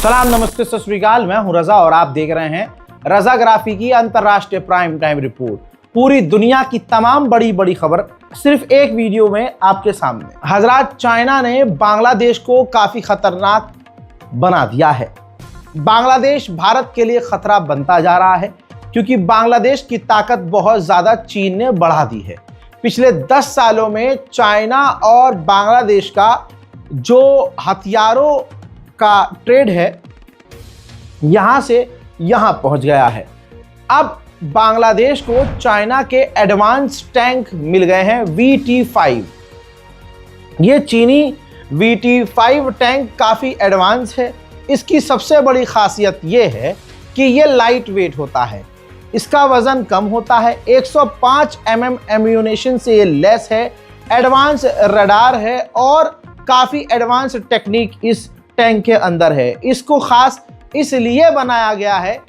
सलाम, नमस्ते, सत श्री अकाल। मैं हूं रजा और आप देख रहे हैं रजाग्राफी की अंतरराष्ट्रीय प्राइम टाइम रिपोर्ट। पूरी दुनिया की तमाम बड़ी बड़ी खबर सिर्फ एक वीडियो में आपके सामने। हजरात, चाइना ने बांग्लादेश को काफी खतरनाक बना दिया है। बांग्लादेश भारत के लिए खतरा बनता जा रहा है क्योंकि बांग्लादेश की ताकत बहुत ज्यादा चीन ने बढ़ा दी है। पिछले 10 सालों में चाइना और बांग्लादेश का जो हथियारों का ट्रेड है यहां से यहां पहुंच गया है। अब बांग्लादेश को चाइना के एडवांस टैंक मिल गए हैं VT5। ये चीनी VT5 टैंक काफी एडवांस है। इसकी सबसे बड़ी खासियत ये है कि ये लाइट वेट होता है, इसका वजन कम होता है, 105 mm एम्यूनेशन से ये लेस है, एडवांस रडार है और काफी एडवांस टेक्निक इस टैंक के अंदर है। इसको खास इसलिए बनाया गया है,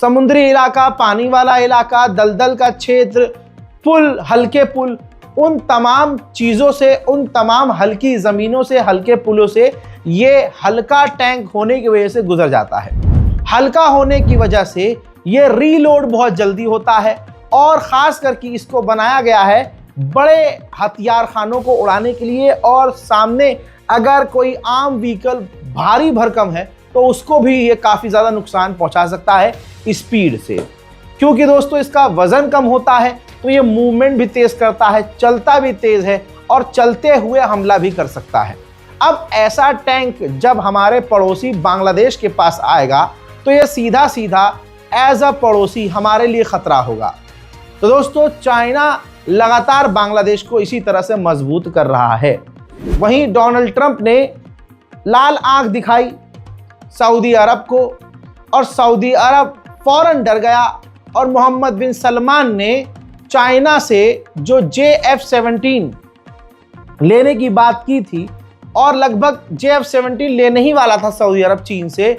समुद्री इलाका, पानी वाला इलाका, दलदल का क्षेत्र, पुल, हल्के पुल, उन तमाम चीज़ों से, उन तमाम हल्की ज़मीनों से, हल्के पुलों से ये हल्का टैंक होने की वजह से गुजर जाता है। हल्का होने की वजह से ये रीलोड बहुत जल्दी होता है और ख़ास करके इसको बनाया गया है बड़े हथियार खानों को उड़ाने के लिए। और सामने अगर कोई आम व्हीकल भारी भरकम है तो उसको भी ये काफ़ी ज़्यादा नुकसान पहुंचा सकता है स्पीड से, क्योंकि दोस्तों इसका वज़न कम होता है तो ये मूवमेंट भी तेज़ करता है, चलता भी तेज़ है और चलते हुए हमला भी कर सकता है। अब ऐसा टैंक जब हमारे पड़ोसी बांग्लादेश के पास आएगा तो ये सीधा सीधा एज अ पड़ोसी हमारे लिए ख़तरा होगा। तो दोस्तों, चाइना लगातार बांग्लादेश को इसी तरह से मजबूत कर रहा है। वहीं डोनाल्ड ट्रंप ने लाल आंख दिखाई सऊदी अरब को और सऊदी अरब फौरन डर गया और मोहम्मद बिन सलमान ने चाइना से जो JF-17 लेने की बात की थी और लगभग JF-17 लेने ही वाला था सऊदी अरब चीन से,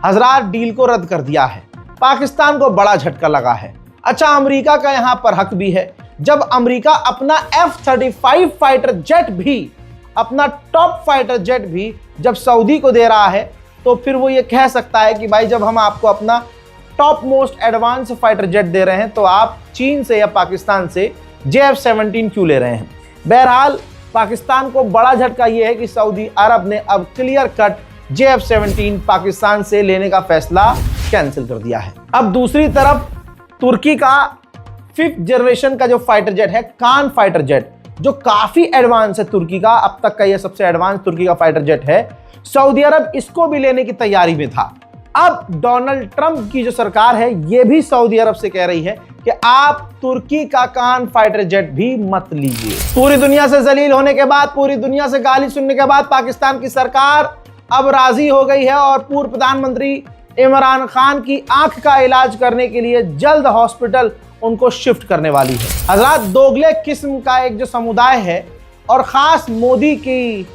हजरात डील को रद्द कर दिया है। पाकिस्तान को बड़ा झटका लगा है। अच्छा, अमेरिका का यहां पर हक भी है। जब अमेरिका अपना F-35 फाइटर जेट भी, अपना टॉप फाइटर जेट भी जब सऊदी को दे रहा है तो फिर वो ये कह सकता है कि भाई जब हम आपको अपना top most advance fighter jet दे रहे हैं तो आप चीन से या पाकिस्तान से JF-17 क्यों ले रहे हैं। बहरहाल पाकिस्तान को बड़ा झटका ये है कि सऊदी अरब ने अब क्लियर कट JF-17 पाकिस्तान से लेने का फैसला कैंसिल कर दिया है। अब दूसरी तरफ तुर्की का 5th जनरेशन का जो फाइटर जेट है, कान फाइटर जेट, जो काफी एडवांस है, तुर्की का अब तक का ये सबसे एडवांस तुर्की का फाइटर जेट है, सऊदी अरब इसको भी लेने की तैयारी में था। अब डोनाल्ड ट्रंप की जो सरकार है ये भी सऊदी अरब से कह रही है कि आप तुर्की का कान फाइटर जेट भी मत लीजिए। पूरी दुनिया से जलील होने के बाद, पूरी दुनिया से गाली सुनने के बाद पाकिस्तान की सरकार अब राजी हो गई है और पूर्व प्रधानमंत्री इमरान खान की आंख का इलाज करने के लिए जल्द हॉस्पिटल उनको शिफ्ट करने वाली है। हजरात, दोगले किस्म का एक जो समुदाय है और ख़ास मोदी की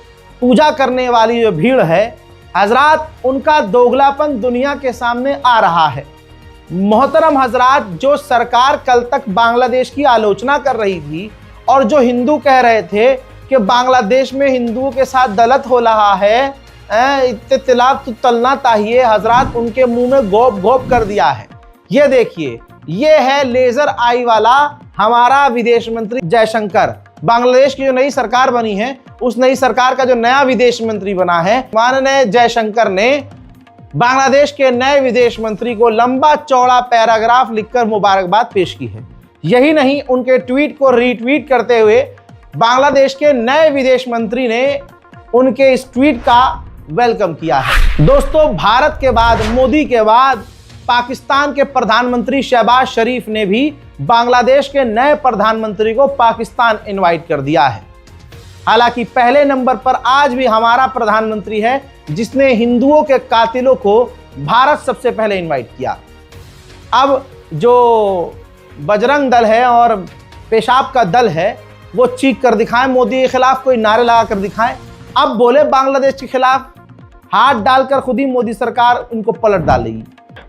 पूजा करने वाली जो भीड़ है, हजरात उनका दोगलापन दुनिया के सामने आ रहा है। मोहतरम हजरात, जो सरकार कल तक बांग्लादेश की आलोचना कर रही थी और जो हिंदू कह रहे थे कि बांग्लादेश में हिंदुओं के साथ गलत हो रहा है, इत्तिलाफ तो तलना चाहिए, हजरात उनके मुंह में गोप गोप कर दिया है। ये देखिए, ये है लेजर आई वाला हमारा विदेश मंत्री जयशंकर। बांग्लादेश की जो नई सरकार बनी है, उस नई सरकार का जो नया विदेश मंत्री बना है, माननीय जयशंकर ने बांग्लादेश के नए विदेश मंत्री को लंबा चौड़ा पैराग्राफ लिखकर मुबारकबाद पेश की है। यही नहीं, उनके ट्वीट को रीट्वीट करते हुए बांग्लादेश के नए विदेश मंत्री ने उनके इस ट्वीट का वेलकम किया है। दोस्तों, भारत के बाद, मोदी के बाद पाकिस्तान के प्रधानमंत्री शहबाज शरीफ ने भी बांग्लादेश के नए प्रधानमंत्री को पाकिस्तान इनवाइट कर दिया है। हालांकि पहले नंबर पर आज भी हमारा प्रधानमंत्री है जिसने हिंदुओं के कातिलों को भारत सबसे पहले इनवाइट किया। अब जो बजरंग दल है और पेशाब का दल है वो चीख कर दिखाएं, मोदी के खिलाफ कोई नारे लगा कर दिखाएं। अब बोले बांग्लादेश के खिलाफ, हाथ डालकर खुद ही मोदी सरकार उनको पलट डालेगी।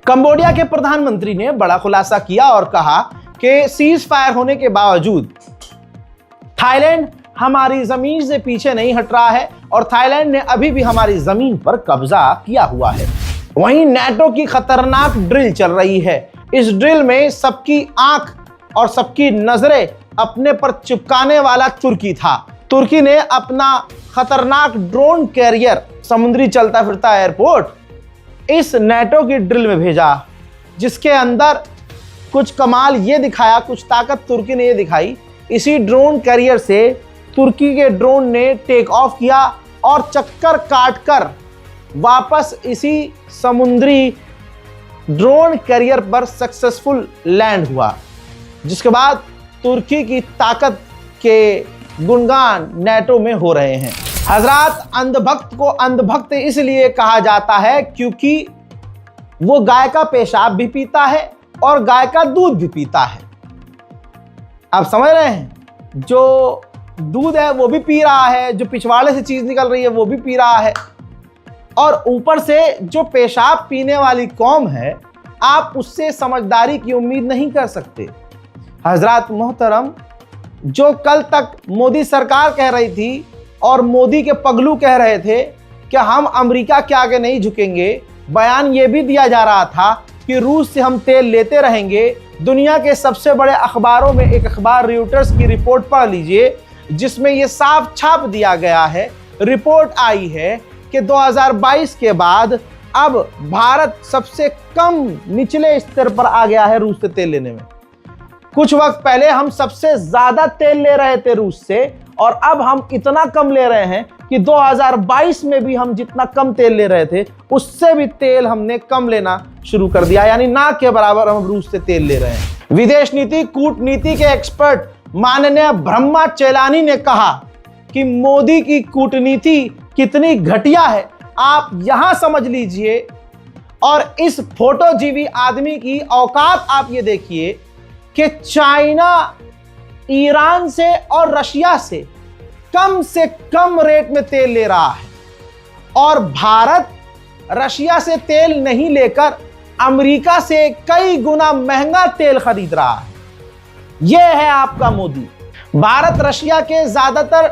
कंबोडिया के प्रधानमंत्री ने बड़ा खुलासा किया और कहा कि सीज फायर होने के बावजूद थाईलैंड हमारी जमीन से पीछे नहीं हट रहा है और थाईलैंड ने अभी भी हमारी जमीन पर कब्जा किया हुआ है। वहीं नाटो की खतरनाक ड्रिल चल रही है। इस ड्रिल में सबकी आंख और सबकी नजरें अपने पर चिपकाने वाला तुर्की था। तुर्की ने अपना खतरनाक ड्रोन कैरियर, समुद्री चलता फिरता एयरपोर्ट, इस नाटो की ड्रिल में भेजा, जिसके अंदर कुछ कमाल ये दिखाया, कुछ ताकत तुर्की ने ये दिखाई। इसी ड्रोन कैरियर से तुर्की के ड्रोन ने टेक ऑफ किया और चक्कर काटकर वापस इसी समुद्री ड्रोन कैरियर पर सक्सेसफुल लैंड हुआ, जिसके बाद तुर्की की ताकत के गुणगान नाटो में हो रहे हैं। हजरात, अंधभक्त को अंधभक्त इसलिए कहा जाता है क्योंकि वो गाय का पेशाब भी पीता है और गाय का दूध भी पीता है। आप समझ रहे हैं? जो दूध है वो भी पी रहा है, जो पिछवाड़े से चीज निकल रही है वो भी पी रहा है, और ऊपर से जो पेशाब पीने वाली कौम है, आप उससे समझदारी की उम्मीद नहीं कर सकते। हजरात मोहतरम, जो कल तक मोदी सरकार कह रही थी और मोदी के पगलू कह रहे थे कि हम अमेरिका के आगे नहीं झुकेंगे, बयान ये भी दिया जा रहा था कि रूस से हम तेल लेते रहेंगे। दुनिया के सबसे बड़े अखबारों में एक अखबार रॉयटर्स की रिपोर्ट पढ़ लीजिए, जिसमें ये साफ छाप दिया गया है, रिपोर्ट आई है कि 2022 के बाद अब भारत सबसे कम निचले स्तर पर आ गया है रूस से तेल लेने में। कुछ वक्त पहले हम सबसे ज्यादा तेल ले रहे थे रूस से, और अब हम इतना कम ले रहे हैं कि 2022 में भी हम जितना कम तेल ले रहे थे उससे भी तेल हमने कम लेना शुरू कर दिया, यानी ना के बराबर हम रूस से तेल ले रहे हैं। विदेश नीति कूटनीति के एक्सपर्ट माननीय ब्रह्मा चेलानी ने कहा कि मोदी की कूटनीति कितनी घटिया है, आप यहां समझ लीजिए। और इस फोटोजीवी आदमी की औकात आप ये देखिए कि चाइना ईरान से और रशिया से कम रेट में तेल ले रहा है, और भारत रशिया से तेल नहीं लेकर अमेरिका से कई गुना महंगा तेल खरीद रहा है। यह है आपका मोदी। भारत रशिया के ज्यादातर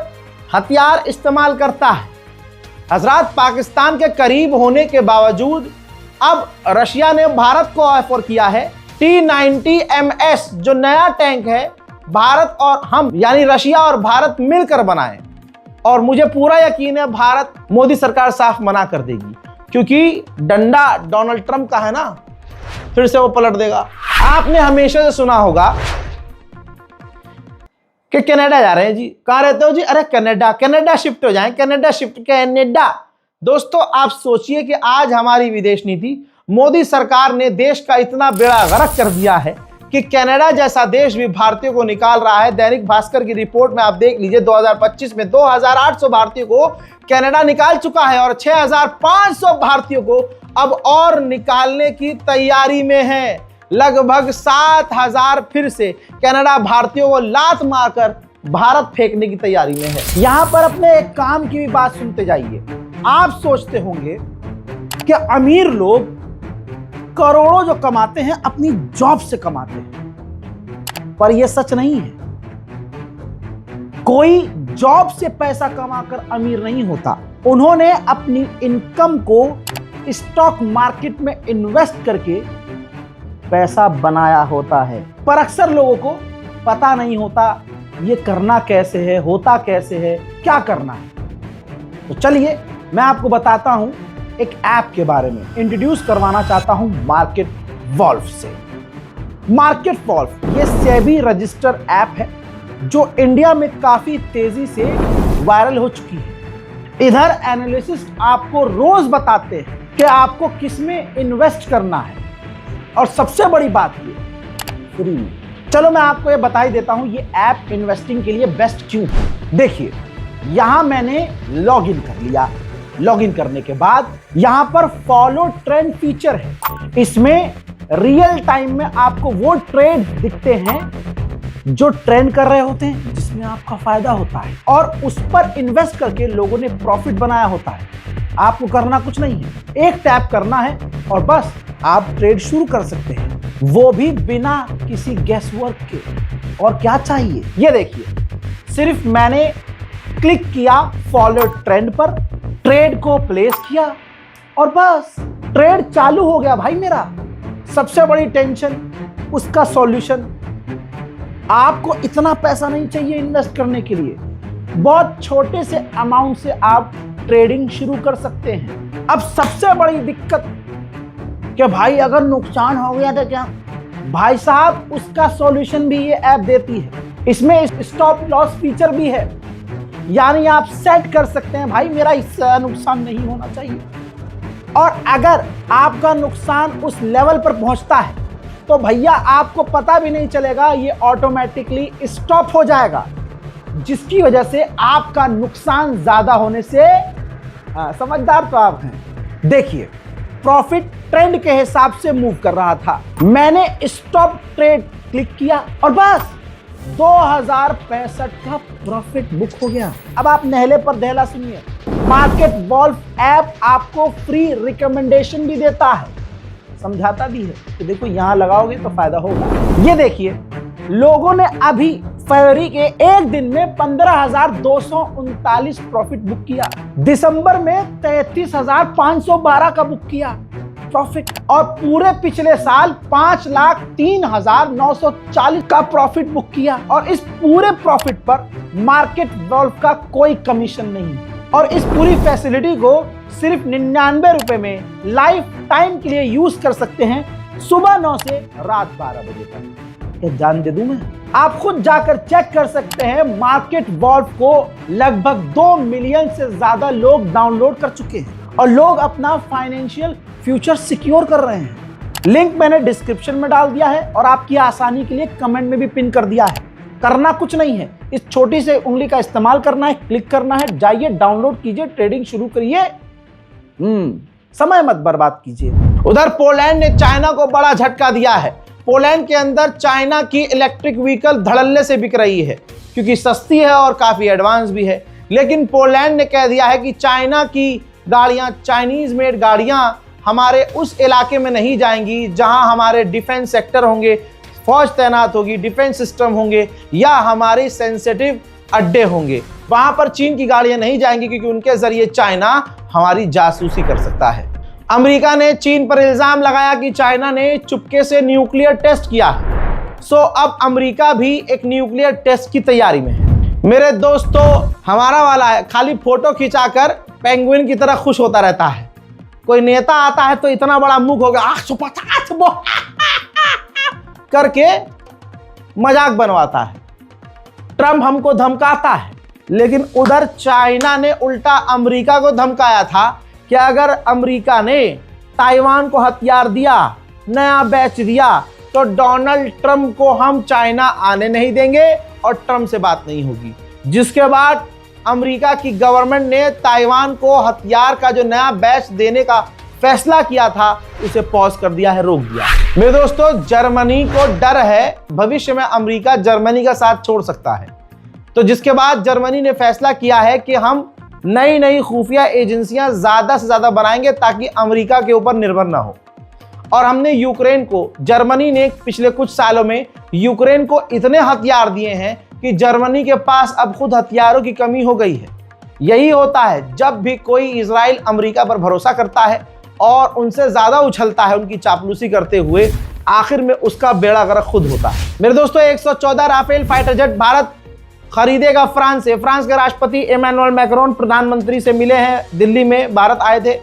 हथियार इस्तेमाल करता है। हजरात, पाकिस्तान के करीब होने के बावजूद अब रशिया ने भारत को ऑफर किया है T-90 MS, जो नया टैंक है, भारत और हम यानी रशिया और भारत मिलकर बनाएं। और मुझे पूरा यकीन है भारत, मोदी सरकार साफ मना कर देगी, क्योंकि डंडा डोनाल्ड ट्रंप का है ना, फिर से वो पलट देगा। आपने हमेशा से सुना होगा कि कनाडा जा रहे हैं जी। कहां रहते हो जी? अरे कनाडा शिफ्ट हो जाएं, कनाडा शिफ्ट, कनाडा। दोस्तों, आप सोचिए कि आज हमारी विदेश नीति, मोदी सरकार ने देश का इतना बेड़ा गर्क कर दिया है कि कनाडा जैसा देश भी भारतीयों को निकाल रहा है। दैनिक भास्कर की रिपोर्ट में आप देख लीजिए, 2025 में 2800 भारतीयों को कनाडा निकाल चुका है और 6500 भारतीयों को अब और निकालने की तैयारी में है। लगभग 7000 फिर से कनाडा भारतीयों को लात मारकर भारत फेंकने की तैयारी में है। यहां पर अपने एक काम की भी बात सुनते जाइए। आप सोचते होंगे कि अमीर लोग करोड़ों जो कमाते हैं अपनी जॉब से कमाते हैं, पर यह सच नहीं है। कोई जॉब से पैसा कमाकर अमीर नहीं होता। उन्होंने अपनी इनकम को स्टॉक मार्केट में इन्वेस्ट करके पैसा बनाया होता है, पर अक्सर लोगों को पता नहीं होता ये करना कैसे है, होता कैसे है, क्या करना है। तो चलिए मैं आपको बताता हूं एक ऐप के बारे में, इंट्रोड्यूस करवाना चाहता हूं मार्केट वॉल्व से। मार्केट वॉल्व ये सेबी रजिस्टर ऐप है जो इंडिया में काफी तेजी से वायरल हो चुकी है। इधर एनालिसिस्ट आपको रोज बताते हैं कि आपको किसमें इन्वेस्ट करना है, और सबसे बड़ी बात ये फ्री। चलो मैं आपको ये बता ही देता हूं ये ऐप इन्वेस्टिंग के लिए बेस्ट क्यों है। देखिए, यहां मैंने लॉग इन कर लिया। लॉग इन करने के बाद यहां पर फॉलो ट्रेंड फीचर है। इसमें रियल टाइम में आपको वो ट्रेड दिखते हैं जो ट्रेंड कर रहे होते हैं, जिसमें आपका फायदा होता है, और उस पर इन्वेस्ट करके लोगों ने प्रॉफिट बनाया होता है। आपको करना कुछ नहीं है, एक टैप करना है और बस आप ट्रेड शुरू कर सकते हैं, वो भी बिना किसी गैस वर्क के। और क्या चाहिए, ये देखिए, सिर्फ मैंने क्लिक किया फॉलो ट्रेंड पर, ट्रेड को प्लेस किया और बस ट्रेड चालू हो गया भाई मेरा। सबसे बड़ी टेंशन उसका सॉल्यूशन। आपको इतना पैसा नहीं चाहिए इन्वेस्ट करने के लिए, बहुत छोटे से अमाउंट से आप ट्रेडिंग शुरू कर सकते हैं। अब सबसे बड़ी दिक्कत कि भाई अगर नुकसान हो गया तो क्या, भाई साहब उसका सॉल्यूशन भी ये ऐप देती है। इसमें स्टॉप लॉस फीचर भी है, यानी आप सेट कर सकते हैं भाई मेरा इससे नुकसान नहीं होना चाहिए। और अगर आपका नुकसान उस लेवल पर पहुंचता है तो भैया आपको पता भी नहीं चलेगा, ये ऑटोमेटिकली स्टॉप हो जाएगा, जिसकी वजह से आपका नुकसान ज्यादा होने से समझदार तो आप हैं। देखिए प्रॉफिट ट्रेंड के हिसाब से मूव कर रहा था, मैंने स्टॉप ट्रेड क्लिक किया और बस 2065 का प्रॉफिट बुक हो गया। अब आप नहले पर दहला सुनिए, मार्केट वॉल्फ ऐप आपको फ्री रिकमेंडेशन भी देता है, समझाता भी है कि देखो यहां लगाओगे तो फायदा होगा। ये देखिए लोगों ने अभी फरवरी के एक दिन में 15,239 प्रॉफिट बुक किया, दिसंबर में 33,512 का बुक किया प्रॉफिट, और पूरे पिछले साल 5,03,940 का प्रॉफिट बुक किया। और इस पूरे प्रॉफिट पर मार्केट वॉल्फ का कोई कमीशन नहीं, और इस पूरी फैसिलिटी को सिर्फ 99 रुपए में लाइफ टाइम के लिए यूज कर सकते हैं, सुबह 9 से रात 12 बजे तक। जान दे दूं मैं, आप खुद जाकर चेक कर सकते हैं। मार्केट वॉल्फ को लगभग 2 मिलियन से ज्यादा लोग डाउनलोड कर चुके हैं और लोग अपना फाइनेंशियल फ्यूचर सिक्योर कर रहे हैं। लिंक मैंने डिस्क्रिप्शन में डाल दिया है और आपकी आसानी के लिए कमेंट में भी पिन कर दिया है। करना कुछ नहीं है, इस छोटी से उंगली का इस्तेमाल करना है, क्लिक करना है, जाइए डाउनलोड कीजिए, ट्रेडिंग शुरू करिए, समय मत बर्बाद कीजिए। उधर पोलैंड ने चाइना को बड़ा झटका दिया है। पोलैंड के अंदर चाइना की इलेक्ट्रिक व्हीकल धड़ल्ले से बिक रही है क्योंकि सस्ती है और काफी एडवांस भी है। लेकिन पोलैंड ने कह दिया है कि चाइना की गाड़ियां, चाइनीज मेड गाड़ियां हमारे उस इलाके में नहीं जाएंगी जहां हमारे डिफेंस सेक्टर होंगे, फौज तैनात होगी, डिफेंस सिस्टम होंगे या हमारे सेंसिटिव अड्डे होंगे, वहां पर चीन की गाड़ियां नहीं जाएंगी क्योंकि उनके जरिए चाइना हमारी जासूसी कर सकता है। अमेरिका ने चीन पर इल्जाम लगाया कि चाइना ने चुपके से न्यूक्लियर टेस्ट किया। सो अब अमेरिका भी एक न्यूक्लियर टेस्ट की तैयारी में है। मेरे दोस्तों हमारा वाला है खाली फोटो खिंचाकर पेंगुइन की तरह खुश होता रहता है। कोई नेता आता है तो इतना बड़ा मुंह हो गया करके मजाक बनवाता है, ट्रम्प हमको धमकाता है। लेकिन उधर चाइना ने उल्टा अमेरिका को धमकाया था कि अगर अमेरिका ने ताइवान को हथियार दिया, नया बैच दिया, तो डोनाल्ड ट्रम्प को हम चाइना आने नहीं देंगे और ट्रम्प से बात नहीं होगी। जिसके बाद अमेरिका की गवर्नमेंट ने ताइवान को हथियार का जो नया बैच देने का फैसला किया था उसे पॉज कर दिया है, रोक दिया। मेरे दोस्तों जर्मनी को डर है भविष्य में अमेरिका जर्मनी का साथ छोड़ सकता है, तो जिसके बाद जर्मनी ने फैसला किया है कि हम नई नई खुफिया एजेंसियां ज्यादा से ज्यादा बनाएंगे ताकि अमेरिका के ऊपर निर्भर ना हो। और हमने यूक्रेन को, जर्मनी ने पिछले कुछ सालों में यूक्रेन को इतने हथियार दिए हैं कि जर्मनी के पास अब खुद हथियारों की कमी हो गई है। यही होता है जब भी कोई इजराइल अमेरिका पर भरोसा करता है और उनसे ज्यादा उछलता है उनकी चापलूसी करते हुए, आखिर में उसका बेड़ा गर्क खुद होता है। मेरे दोस्तों 114 राफेल फाइटर जेट भारत खरीदेगा फ्रांस से। फ्रांस के राष्ट्रपति इमैनुअल मैक्रोन प्रधानमंत्री से मिले हैं, दिल्ली में भारत आए थे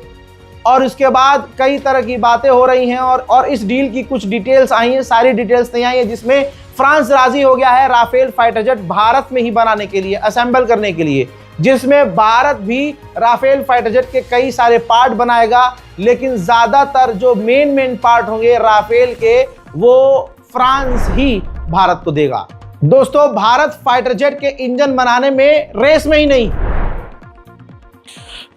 और इसके बाद कई तरह की बातें हो रही हैं और इस डील की कुछ डिटेल्स आई हैं, सारी डिटेल्स नहीं आई है, जिसमें फ्रांस राजी हो गया है राफेल फाइटर जेट भारत में ही बनाने के लिए, असेंबल करने के लिए, जिसमें भारत भी राफेल फाइटर जेट के कई सारे पार्ट बनाएगा। लेकिन ज्यादातर जो मेन पार्ट होंगे राफेल के वो फ्रांस ही भारत को देगा। दोस्तों भारत फाइटर जेट के इंजन बनाने में रेस में ही नहीं,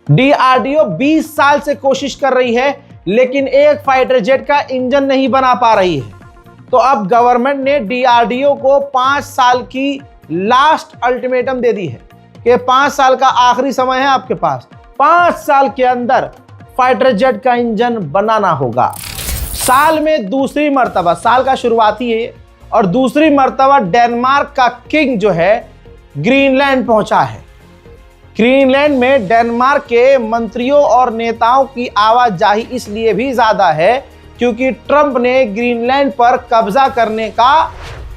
डीआरडीओ 20 साल से कोशिश कर रही है लेकिन एक फाइटर जेट का इंजन नहीं बना पा रही है। तो अब गवर्नमेंट ने डीआरडीओ को 5 साल की लास्ट अल्टीमेटम दे दी है कि 5 साल का आखिरी समय है आपके पास, 5 साल के अंदर फाइटर जेट का इंजन बनाना होगा। साल में दूसरी मर्तबा, साल का शुरुआती है और दूसरी मर्तबा डेनमार्क का किंग जो है ग्रीनलैंड पहुंचा है। ग्रीनलैंड में डेनमार्क के मंत्रियों और नेताओं की आवाजाही इसलिए भी ज्यादा है क्योंकि ट्रंप ने ग्रीनलैंड पर कब्जा करने का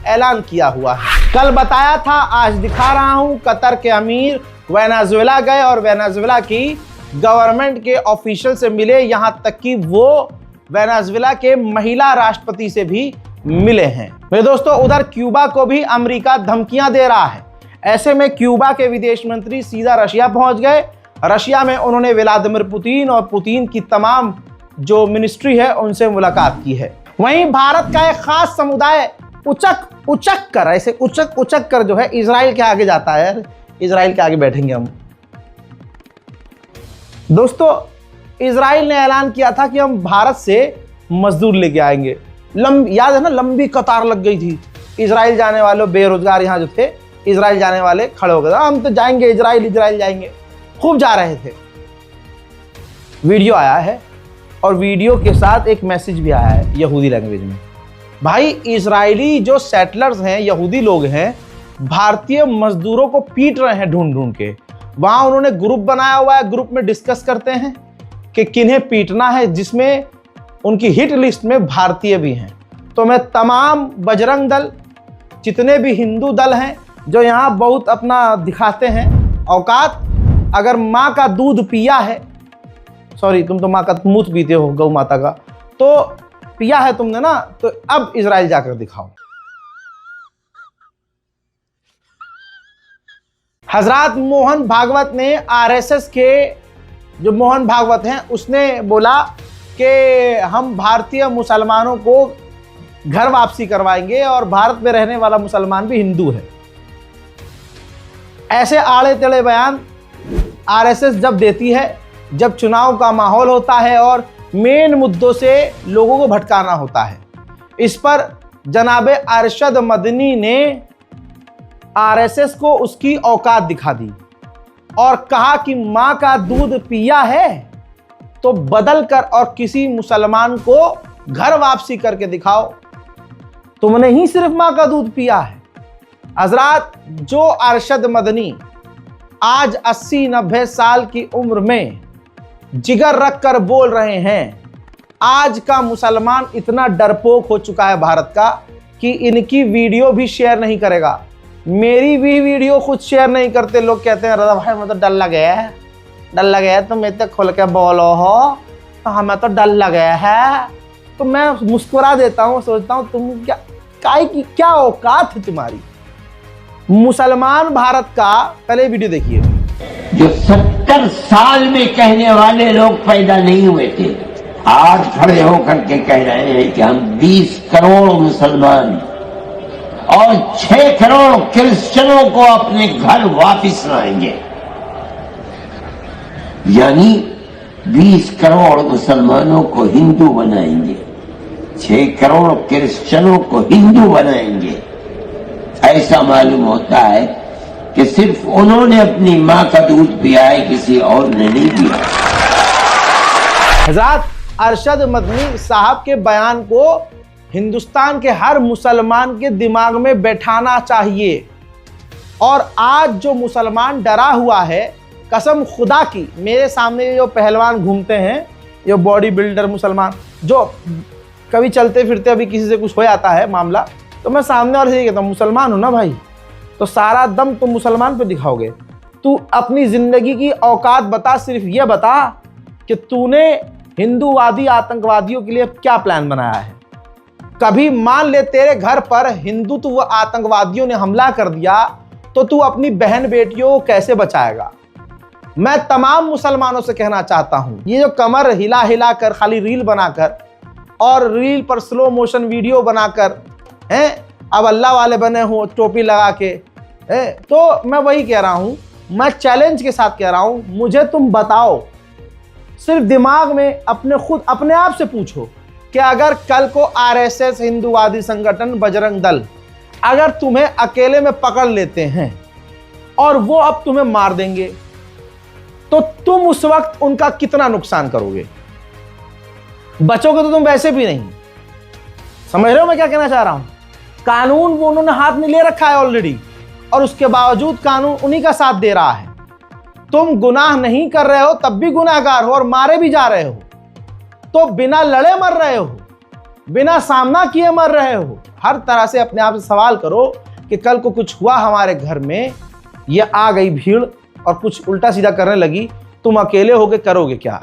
ऐलान किया हुआ है। कल बताया था, आज दिखा रहा हूं। कतर के अमीर वेनेजुएला गए और वेनेजुएला की गवर्नमेंट के ऑफिशियल से मिले, यहां तक कि वो वेनेजुएला के महिला राष्ट्रपति से भी मिले हैं। मेरे दोस्तों, उधर क्यूबा को भी अमेरिका धमकियां दे रहा है। ऐसे में क्यूबा के विदेश मंत्री सीधा रशिया पहुंच गए। रशिया में उन्होंने व्लादिमीर पुतिन और पुतिन की तमाम जो मिनिस्ट्री है उनसे मुलाकात की है। वहीं भारत का एक खास समुदाय उचक कर जो है इजराइल के आगे जाता है। यार, इजराइल के आगे बैठेंगे हम। दोस्तों, इजराइल ने ऐलान किया था कि हम भारत से मजदूर लेके आएंगे। याद है ना, लंबी कतार लग गई थी। इजराइल जाने वाले बेरोजगार यहाँ जो थे, इजराइल जाने वाले खड़े हो गए, हम तो जाएंगे इजराइल जाएंगे। खूब जा रहे थे। वीडियो आया है और वीडियो के साथ एक मैसेज भी आया है यहूदी लैंग्वेज में। भाई, इजरायली जो सेटलर्स हैं, यहूदी लोग हैं, भारतीय मजदूरों को पीट रहे हैं ढूंढ ढूंढ के। वहां उन्होंने ग्रुप बनाया हुआ है, ग्रुप में डिस्कस करते हैं कि किन्हें पीटना है, जिसमें उनकी हिट लिस्ट में भारतीय भी हैं। तो मैं तमाम बजरंग दल, जितने भी हिंदू दल हैं जो यहाँ बहुत अपना दिखाते हैं औकात, अगर माँ का दूध पिया है, सॉरी तुम तो माँ का मूत पीते हो, गौ माता का, तो पिया है तुमने ना, तो अब इजराइल जाकर दिखाओ। हजरत मोहन भागवत ने आरएसएस के जो मोहन भागवत हैं उसने बोला कि हम भारतीय मुसलमानों को घर वापसी करवाएंगे और भारत में रहने वाला मुसलमान भी हिंदू है। ऐसे आड़े टेढ़े बयान आरएसएस जब देती है, जब चुनाव का माहौल होता है और मेन मुद्दों से लोगों को भटकाना होता है। इस पर जनाबे अरशद मदनी ने आरएसएस को उसकी औकात दिखा दी और कहा कि मां का दूध पिया है तो बदल कर और किसी मुसलमान को घर वापसी करके दिखाओ। तुमने ही सिर्फ मां का दूध पिया है। हजरात, जो अरशद मदनी आज 80-90 साल की उम्र में जिगर रख कर बोल रहे हैं, आज का मुसलमान इतना डरपोक हो चुका है भारत का कि इनकी वीडियो भी शेयर नहीं करेगा। मेरी भी वीडियो खुद शेयर नहीं करते। लोग कहते हैं रजा भाई मैं तो डर लग गया है, तो मैं तो खुल के बोलो हो, तो हमें तो डर लग गया है। तो मैं मुस्कुरा देता हूँ, सोचता हूँ तुम क्या औकात है तुम्हारी। मुसलमान भारत का, पहले वीडियो देखिए। जो 70 साल में कहने वाले लोग पैदा नहीं हुए थे, आज खड़े होकर के कह रहे हैं कि हम 20 करोड़ मुसलमान और 6 करोड़ क्रिश्चियनों को अपने घर वापस लाएंगे। यानी 20 करोड़ मुसलमानों को हिंदू बनाएंगे, 6 करोड़ क्रिश्चियनों को हिंदू बनाएंगे। ऐसा मालूम होता है कि सिर्फ उन्होंने अपनी मां का दूध पिया है, किसी और ने नहीं पिया। हज़रत अरशद मदनी साहब के बयान को हिंदुस्तान के हर मुसलमान के दिमाग में बैठाना चाहिए। और आज जो मुसलमान डरा हुआ है, कसम खुदा की, मेरे सामने जो पहलवान घूमते हैं, ये बॉडी बिल्डर मुसलमान, जो कभी चलते फिरते अभी किसी से कुछ हो जाता है मामला, तो मैं सामने और से कहता हूँ मुसलमान हो ना भाई, तो सारा दम तुम मुसलमान पे दिखाओगे। तू अपनी जिंदगी की औकात बता, सिर्फ ये बता कि तूने हिंदूवादी आतंकवादियों के लिए क्या प्लान बनाया है। कभी मान ले तेरे घर पर हिंदुत्व आतंकवादियों ने हमला कर दिया तो तू अपनी बहन बेटियों को कैसे बचाएगा। मैं तमाम मुसलमानों से कहना चाहता हूं, ये जो कमर हिला हिला कर खाली रील बनाकर और रील पर स्लो मोशन वीडियो बनाकर हैं, अब अल्लाह वाले बने हो टोपी लगा के, तो मैं वही कह रहा हूं, मैं चैलेंज के साथ कह रहा हूं, मुझे तुम बताओ, सिर्फ दिमाग में अपने आप से पूछो कि अगर कल को आरएसएस, हिंदूवादी संगठन, बजरंग दल अगर तुम्हें अकेले में पकड़ लेते हैं और वो अब तुम्हें मार देंगे, तो तुम उस वक्त उनका कितना नुकसान करोगे। बचोगे तो तुम वैसे भी नहीं। समझ रहे हो मैं क्या कहना चाह रहा हूं। कानून वो उन्होंने हाथ में ले रखा है ऑलरेडी, और उसके बावजूद कानून उन्हीं का साथ दे रहा है। तुम गुनाह नहीं कर रहे हो तब भी गुनाहगार हो और मारे भी जा रहे हो, तो बिना लड़े मर रहे हो, बिना सामना किए मर रहे हो। हर तरह से अपने आप से सवाल करो कि कल को कुछ हुआ हमारे घर में, ये आ गई भीड़ और कुछ उल्टा सीधा करने लगी, तुम अकेले होके करोगे क्या?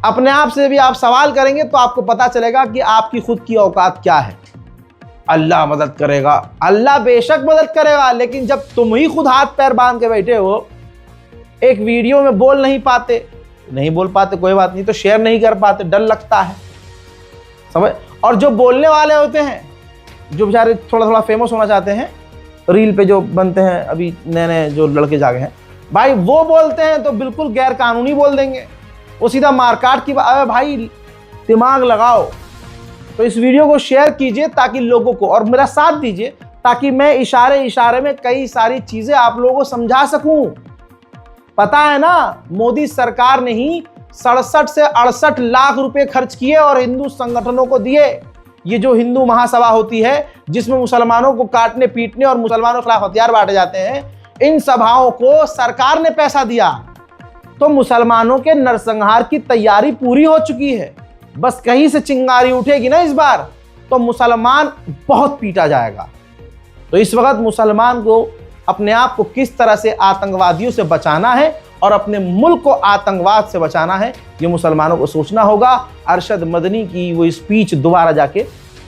अपने आप से भी आप सवाल करेंगे तो आपको पता चलेगा कि आपकी खुद की औकात क्या है। अल्लाह मदद करेगा, अल्लाह बेशक मदद करेगा, लेकिन जब तुम ही खुद हाथ पैर बांध के बैठे हो, एक वीडियो में बोल नहीं पाते कोई बात नहीं, तो शेयर नहीं कर पाते, डर लगता है, समझ। और जो बोलने वाले होते हैं, जो बेचारे थोड़ा थोड़ा फेमस होना चाहते हैं, रील पे जो बनते हैं अभी नए नए जो लड़के जागे हैं भाई, वो बोलते हैं तो बिल्कुल गैर कानूनी बोल देंगे, वो सीधा मारकाट की बात। भाई दिमाग लगाओ। तो इस वीडियो को शेयर कीजिए ताकि लोगों को, और मेरा साथ दीजिए ताकि मैं इशारे में कई सारी चीजें आप लोगों को समझा सकूं। पता है ना, मोदी सरकार ने ही 67 से 68 लाख रुपए खर्च किए और हिंदू संगठनों को दिए। ये जो हिंदू महासभा होती है जिसमें मुसलमानों को काटने पीटने और मुसलमानों के खिलाफ हथियार बांटे जाते हैं, इन सभाओं को सरकार ने पैसा दिया। तो मुसलमानों के नरसंहार की तैयारी पूरी हो चुकी है, बस कहीं से चिंगारी उठेगी ना इस बार, तो मुसलमान बहुत पीटा जाएगा। तो इस वक्त मुसलमान को अपने आप को किस तरह से आतंकवादियों से बचाना है और अपने मुल्क को आतंकवाद से बचाना है, ये मुसलमानों को सोचना होगा। अरशद मदनी की वो स्पीच दोबारा जाके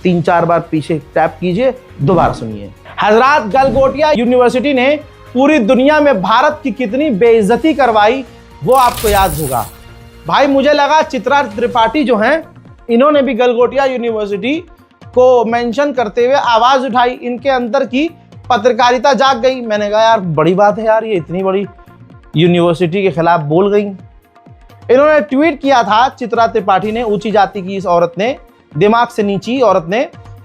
3-4 बार पीछे टैप कीजिए, दोबारा सुनिए। हजरात, गलगोटिया यूनिवर्सिटी ने पूरी दुनिया में भारत की कितनी बेइज्जती करवाई वो आपको याद होगा। भाई मुझे लगा चित्रा त्रिपाठी जो हैं, इन्होंने भी गलगोटिया यूनिवर्सिटी को मेंशन करते हुए आवाज उठाई, इनके अंदर की पत्रकारिता जाग गई। मैंने कहा यार बड़ी बात है यार, ये इतनी बड़ी यूनिवर्सिटी के खिलाफ बोल गई। इन्होंने ट्वीट किया था, चित्रा त्रिपाठी ने, ऊंची जाति की इस औरत ने, दिमाग से नीची औरत ने,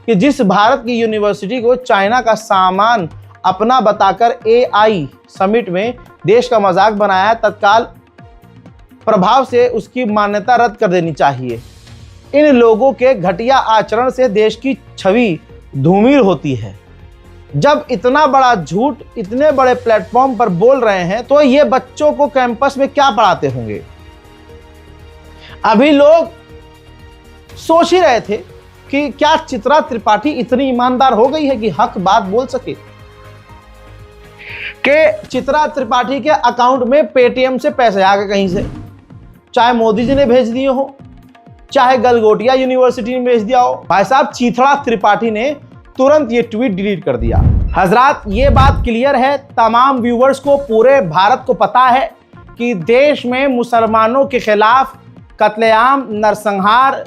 कि जिस भारत की यूनिवर्सिटी को चाइना का सामान अपना बताकर AI समिट में देश का मजाक बनाया, तत्काल प्रभाव से उसकी मान्यता रद्द कर देनी चाहिए। इन लोगों के घटिया आचरण से देश की छवि धूमिल होती है। जब इतना बड़ा झूठ इतने बड़े प्लेटफॉर्म पर बोल रहे हैं तो ये बच्चों को कैंपस में क्या पढ़ाते होंगे? अभी लोग सोच ही रहे थे कि क्या चित्रा त्रिपाठी इतनी ईमानदार हो गई है कि हक बात बोल सके, कि चित्रा त्रिपाठी के अकाउंट में पेटीएम से पैसे आ गए कहीं से, चाहे मोदी जी ने भेज दिए हो, चाहे गलगोटिया यूनिवर्सिटी ने भेज दिया हो। भाई साहब, चित्रा त्रिपाठी ने तुरंत ये ट्वीट डिलीट कर दिया। हजरात, ये बात क्लियर है, तमाम व्यूवर्स को, पूरे भारत को पता है कि देश में मुसलमानों के खिलाफ कत्लेआम, नरसंहार,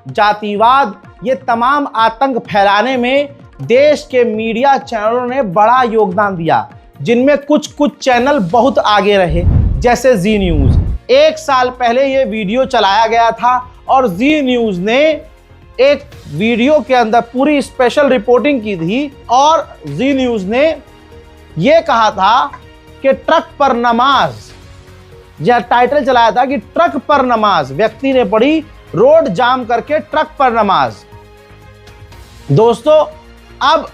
जातिवाद, ये तमाम आतंक फैलाने में देश के मीडिया चैनलों ने बड़ा योगदान दिया, जिनमें कुछ चैनल बहुत आगे रहे, जैसे जी न्यूज़। 1 साल पहले ये वीडियो चलाया गया था और जी न्यूज़ ने एक वीडियो के अंदर पूरी स्पेशल रिपोर्टिंग की थी और जी न्यूज़ ने यह कहा था कि ट्रक पर नमाज, यह टाइटल चलाया था कि ट्रक पर नमाज, व्यक्ति ने पढ़ी रोड जाम करके ट्रक पर नमाज। दोस्तों, अब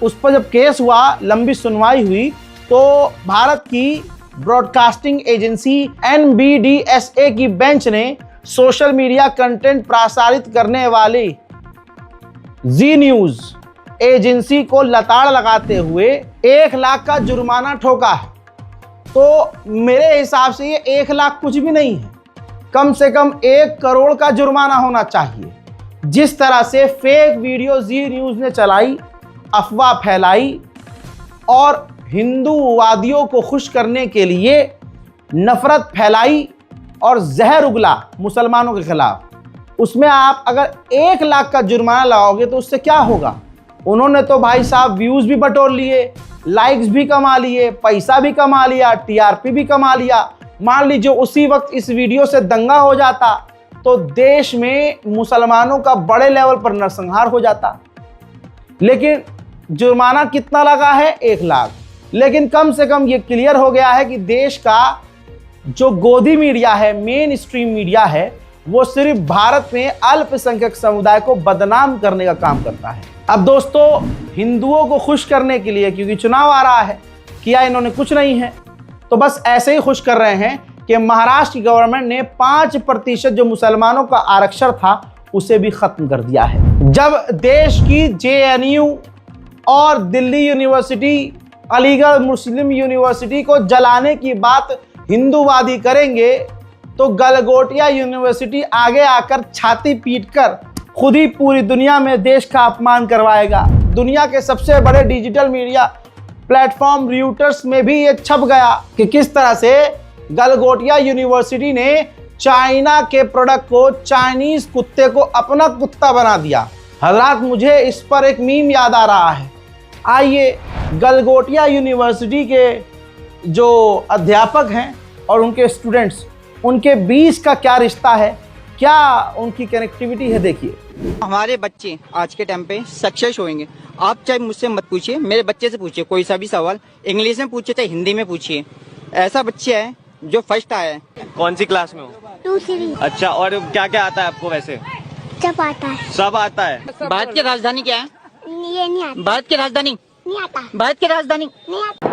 उस पर जब केस हुआ, लंबी सुनवाई हुई, तो भारत की ब्रॉडकास्टिंग एजेंसी NBDSA की बेंच ने सोशल मीडिया कंटेंट प्रसारित करने वाली जी न्यूज़ एजेंसी को लताड़ लगाते हुए 1 लाख का जुर्माना ठोका है। तो मेरे हिसाब से ये 1 लाख कुछ भी नहीं है, कम से कम 1 करोड़ का जुर्माना होना चाहिए। जिस तरह से फेक वीडियो जी न्यूज़ ने चलाई, अफवाह फैलाई और हिंदूवादियों को खुश करने के लिए नफरत फैलाई और जहर उगला मुसलमानों के खिलाफ, उसमें आप अगर 1 लाख का जुर्माना लगाओगे तो उससे क्या होगा? उन्होंने तो भाई साहब व्यूज़ भी बटोर लिए, लाइक्स भी कमा लिए, पैसा भी कमा लिया, TRP भी कमा लिया। मान लीजिए उसी वक्त इस वीडियो से दंगा हो जाता तो देश में मुसलमानों का बड़े लेवल पर नरसंहार हो जाता। लेकिन जुर्माना कितना लगा है? 1 लाख। लेकिन कम से कम ये क्लियर हो गया है कि देश का जो गोदी मीडिया है, मेन स्ट्रीम मीडिया है, वो सिर्फ भारत में अल्पसंख्यक समुदाय को बदनाम करने का काम करता है। अब दोस्तों, हिंदुओं को खुश करने के लिए, क्योंकि चुनाव आ रहा है, किया इन्होंने कुछ नहीं है, तो बस ऐसे ही खुश कर रहे हैं कि महाराष्ट्र की गवर्नमेंट ने 5% जो मुसलमानों का आरक्षण था उसे भी खत्म कर दिया है। जब देश की JNU और दिल्ली यूनिवर्सिटी, अलीगढ़ मुस्लिम यूनिवर्सिटी को जलाने की बात हिंदूवादी करेंगे तो गलगोटिया यूनिवर्सिटी आगे आकर छाती पीटकर खुद ही पूरी दुनिया में देश का अपमान करवाएगा। दुनिया के सबसे बड़े डिजिटल मीडिया प्लेटफॉर्म रॉयटर्स में भी ये छप गया कि किस तरह से गलगोटिया यूनिवर्सिटी ने चाइना के प्रोडक्ट को, चाइनीज कुत्ते को अपना कुत्ता बना दिया। हजरात, मुझे इस पर एक मीम याद आ रहा है। आइए गलगोटिया यूनिवर्सिटी के जो अध्यापक हैं और उनके स्टूडेंट्स, उनके बीच का क्या रिश्ता है, क्या उनकी कनेक्टिविटी है, देखिए। हमारे बच्चे आज के टाइम पे सक्सेस होंगे। आप चाहे मुझसे मत पूछिए, मेरे बच्चे से पूछिए कोई सा भी सवाल, इंग्लिश में पूछिए चाहे हिंदी में पूछिए। ऐसा बच्चे है जो फर्स्ट आया है। कौन सी क्लास में हो? 2 अच्छा, और क्या क्या आता है आपको वैसे? जब आता है। सब आता है। भारत की राजधानी क्या है? ये नहीं आता। भारत की राजधानी नहीं आता। भारत की राजधानी नहीं आता।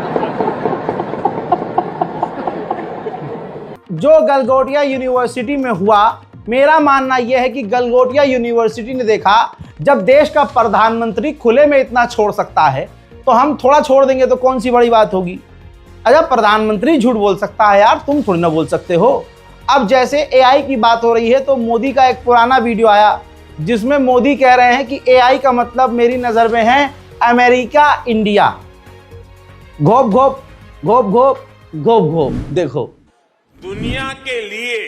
जो गलगोटिया यूनिवर्सिटी में हुआ, मेरा मानना यह है कि गलगोटिया यूनिवर्सिटी ने देखा जब देश का प्रधानमंत्री खुले में इतना छोड़ सकता है तो हम थोड़ा छोड़ देंगे तो कौन सी बड़ी बात होगी। अच्छा, प्रधानमंत्री झूठ बोल सकता है यार, तुम थोड़ी ना बोल सकते हो। अब जैसे AI की बात हो रही है तो मोदी का एक पुराना वीडियो आया जिसमें मोदी कह रहे हैं कि AI का मतलब मेरी नजर में है अमेरिका, इंडिया। घोप घोप घोप घोप घोप घोप। देखो, दुनिया के लिए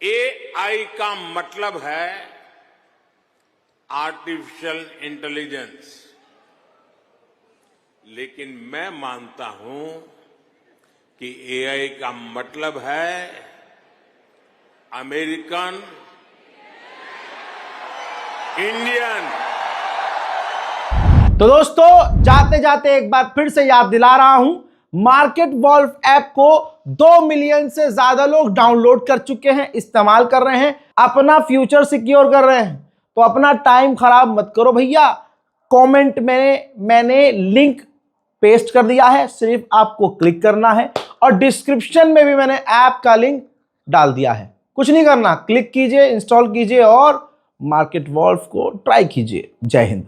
AI का मतलब है आर्टिफिशियल इंटेलिजेंस, लेकिन मैं मानता हूं कि AI का मतलब है अमेरिकन इंडियन। तो दोस्तों, जाते जाते एक बार फिर से याद दिला रहा हूं, मार्केट वॉल्फ ऐप को 2 मिलियन से ज्यादा लोग डाउनलोड कर चुके हैं, इस्तेमाल कर रहे हैं, अपना फ्यूचर सिक्योर कर रहे हैं। तो अपना टाइम खराब मत करो भैया। कमेंट में मैंने लिंक पेस्ट कर दिया है, सिर्फ आपको क्लिक करना है, और डिस्क्रिप्शन में भी मैंने ऐप का लिंक डाल दिया है। कुछ नहीं करना, क्लिक कीजिए, इंस्टॉल कीजिए और मार्केट वॉल्फ को ट्राई कीजिए। जय हिंद।